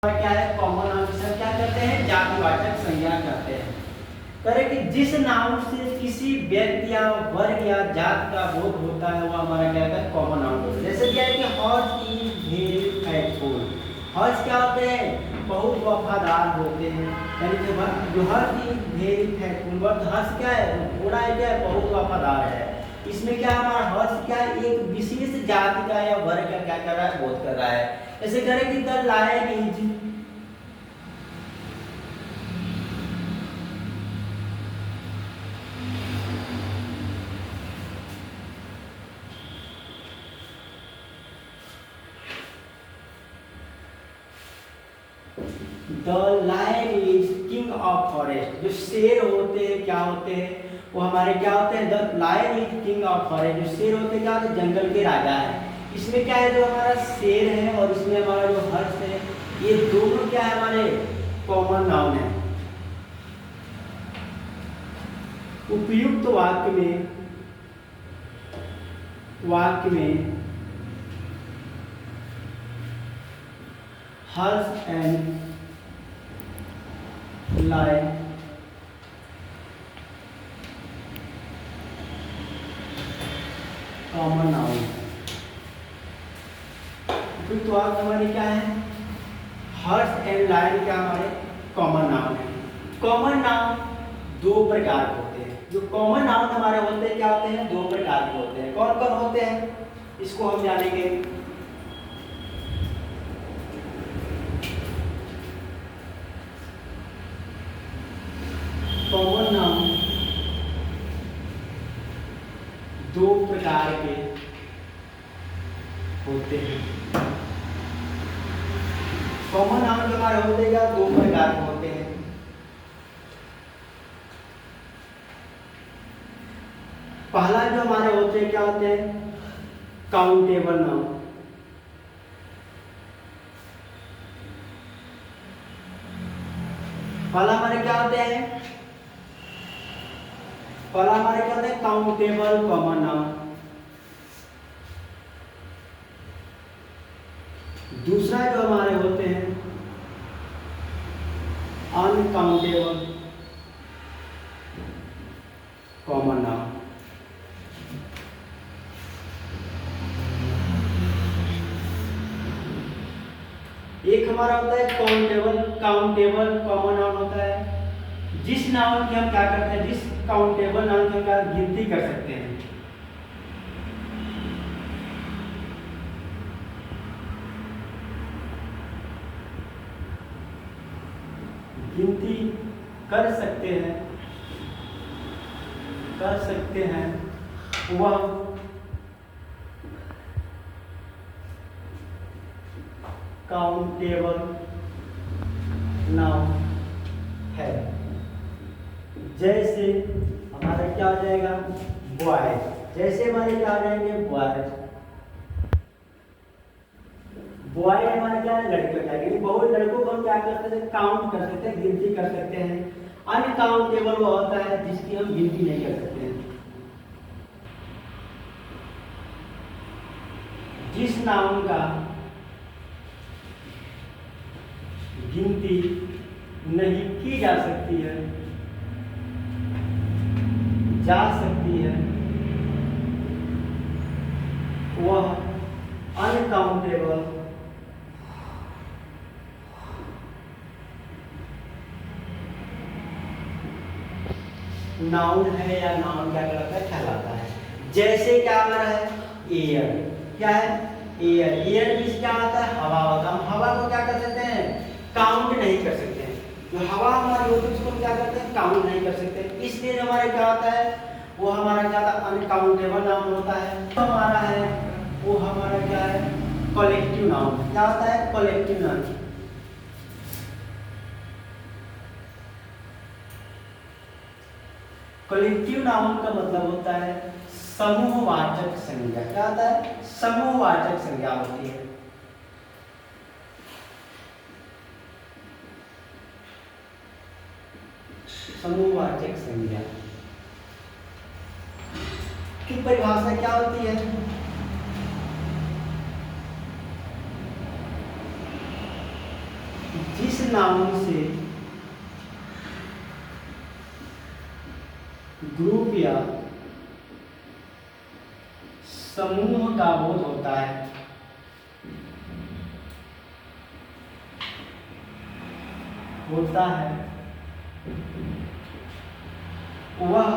क्या है common noun जिसे हम क्या कहते हैं जातिवाचक संज्ञा कहते हैं। करें कि जिस नाउन से किसी व्यक्ति या वर्ग या जात का बोध होता है वो हमारा क्या होता है कॉमन नाउन होता है। जैसे क्या है कि horse is very faithful. Horse क्या होते हैं बहुत वफादार होते हैं, यानी जो horse is very faithful word horse क्या है घोड़ा है क्या है बहुत वफादार है। इसमें क्या हमारा हर्ष क्या है एक विशेष जाति का या वर्ग का क्या कर रहा है बोध कर रहा है। ऐसे करें कि the lion is the lion is king of forest. जो शेर होते हैं क्या होते हैं वो हमारे क्या होते हैं the lion is king of forest. जो शेर होते हैं क्या होते हैं जंगल के राजा है। इसमें क्या है जो हमारा शेर है और इसमें हमारा जो हर्ष है ये दोनों क्या है हमारे कॉमन नाउन है। उपयुक्त वाक्य में हर्ष एंड लायन कॉमन नाउन। उपयुक्त वाक्य हमारे क्या है हर्ष एंड लायन क्या हमारे कॉमन नाउन है। कॉमन नाउन दो प्रकार के होते हैं। जो कॉमन नाउन हमारे होते हैं क्या होते हैं दो प्रकार के होते हैं। कौन कौन होते हैं इसको हम जानेंगे। कॉमन नाउन दो प्रकार के होते हैं। कॉमन नाउन हमारे होते हैं दो प्रकार के होते हैं। पहला जो हमारे होते हैं क्या होते हैं काउंटेबल नाउन। पहला हमारे क्या होते हैं पहला हमारे क्या होते हैं काउंटेबल कॉमन नाउन। दूसरा जो हमारे होते हैं अनकाउंटेबल कॉमन नाउन। एक हमारा होता है काउंटेबल कॉमन नाउन होता है जिस नाउन की हम क्या करते हैं जिस काउंटेबल नाउन की हम क्या गिनती कर सकते हैं। गिनती कर सकते हैं वह काउंटेबल नाउन है। जैसे हमारा क्या हो जाएगा बॉय। जैसे हमारे क्या हो जाएंगे बॉय हमारे क्या है लड़के हो जाएंगे। बहुत लड़कों को हम क्या कर सकते हैं काउंट कर सकते हैं गिनती कर सकते हैं। अनकाउंटेबल वो होता है जिसकी हम गिनती नहीं कर सकते हैं। जिस नाउन का गिनती नहीं की जा सकती है वह अनकाउंटेबल नाउन है या नाउन क्या कहलाता है। जैसे क्या हमारा है एयर। क्या है एयर मींस क्या होता है हवा होता है। हम हवा को क्या कर सकते हैं काउंट नहीं कर सकते हैं। जो हवा हमारी होती है उसको हम क्या करते हैं काउंट नहीं कर सकते। इसलिए हमारे क्या होता है वो हमारा क्या अनकाउंटेबल नाउन होता है। तो हमारा है वो हमारा क्या है कलेक्टिव नाउन। क्या होता है कलेक्टिव नाउन। कलेक्टिव नाउन का मतलब होता है समूहवाचक संज्ञा। क्या होता है समूहवाचक संज्ञा होती है। समूहवाचक संज्ञा की परिभाषा क्या होती है? जिस नाउन से ग्रुप या समूह का बोध होता है वह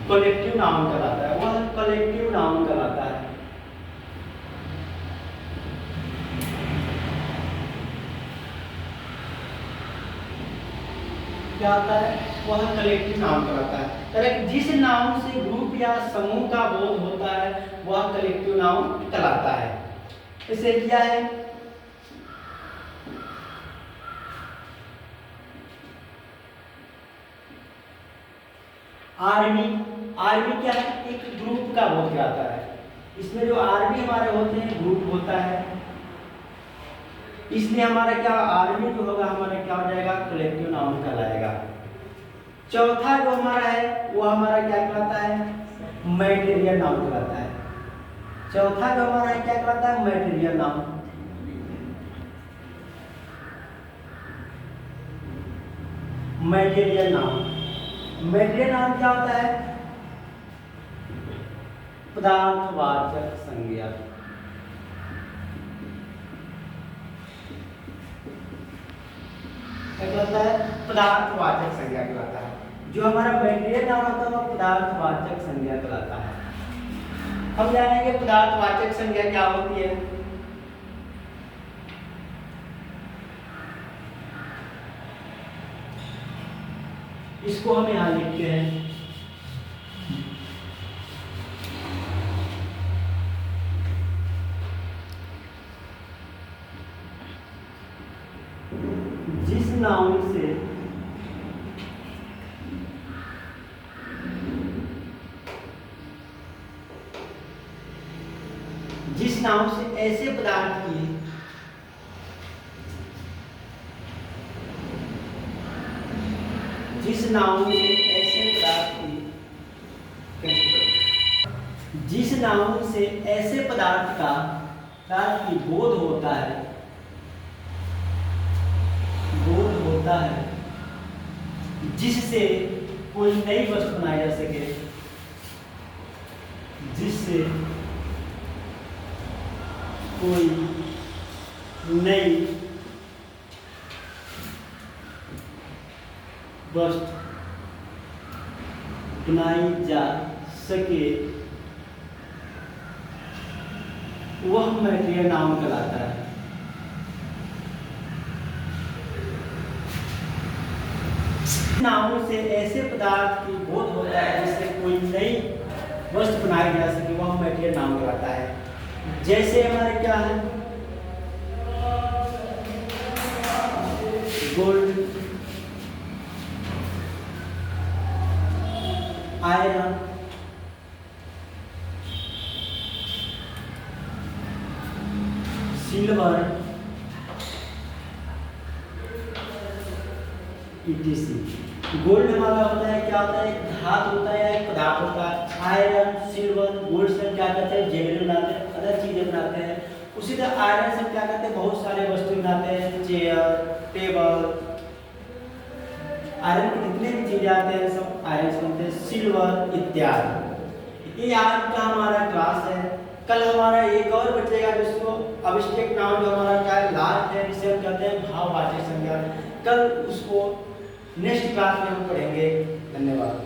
कलेक्टिव नाउन कहलाता है। वह कलेक्टिव नाउन कहलाता है। क्या होता है? वह कलेक्टिव नाउन कहलाता है। करेक्ट, जिस नाउन से ग्रुप या समूह का बोध होता है वह कलेक्टिव नाउन कहलाता है। इसे क्या है? आर्मी। आर्मी क्या है? एक ग्रुप का बोध कराता है। इसमें जो आर्मी हमारे होते हैं ग्रुप होता है, इसलिए हमारा क्या आर्मी जो होगा हमारा क्या हो जाएगा? कलेक्टिव नाउन कहलाएगा। चौथा जो हमारा है वो हमारा क्या कहलाता है? मैटेरियल नाउन कहलाता है। चौथा जो हमारा है क्या कहलाता है? Material noun. Material noun. Material noun क्या होता है? पदार्थवाचक संज्ञा। क्या कहलाता है? पदार्थवाचक संज्ञा कहलाता है। जो हमारा मैटेरियल नाउन होता है वो पदार्थवाचक संज्ञा कहलाता है। हम जानेंगे पदार्थवाचक संज्ञा क्या होती है। इसको हम यहाँ लिखते हैं। जिस नाउन से ऐसे पदार्थ की जिस नाउन से ऐसे पदार्थ की बोध होता है जिससे कोई नई वस्तु बनाई जा सके, जिससे कोई नई वस्तु बनाई जा सके, वह मैटेरियल नाउन कहलाता है। नाउन से ऐसे पदार्थ की बोध होता है जिससे कोई नई वस्तु बनाई जा सके, वह मैटेरियल नाउन कहलाता है। जैसे हमारे क्या है? Gold, iron, silver, etc। Gold हमारा होता है क्या होता है? एक धातु होता है, एक पदार्थ होता है। आयरन, सिल्वर, गोल्ड से क्या करते हैं? ज्वेलरी बनाते हैं, अलग चीजें बनाते हैं। उसी तरह आयरन से क्या करते हैं? बहुत सारे वस्तु बनाते हैं, चेयर, टेबल। आयरन की जितने भी चीजें आते हैं सब आयरन से बनते हैं, सिल्वर इत्यादि। ये आज का हमारा क्लास है। कल हमारा एक और बचेगा जिसको अब्स्ट्रैक्ट नाउन जो हमारा क्या है? लास्ट है, जिसे हम कहते हैं भाववाचक संज्ञा। कल उसको नेक्स्ट क्लास में हम पढ़ेंगे। धन्यवाद।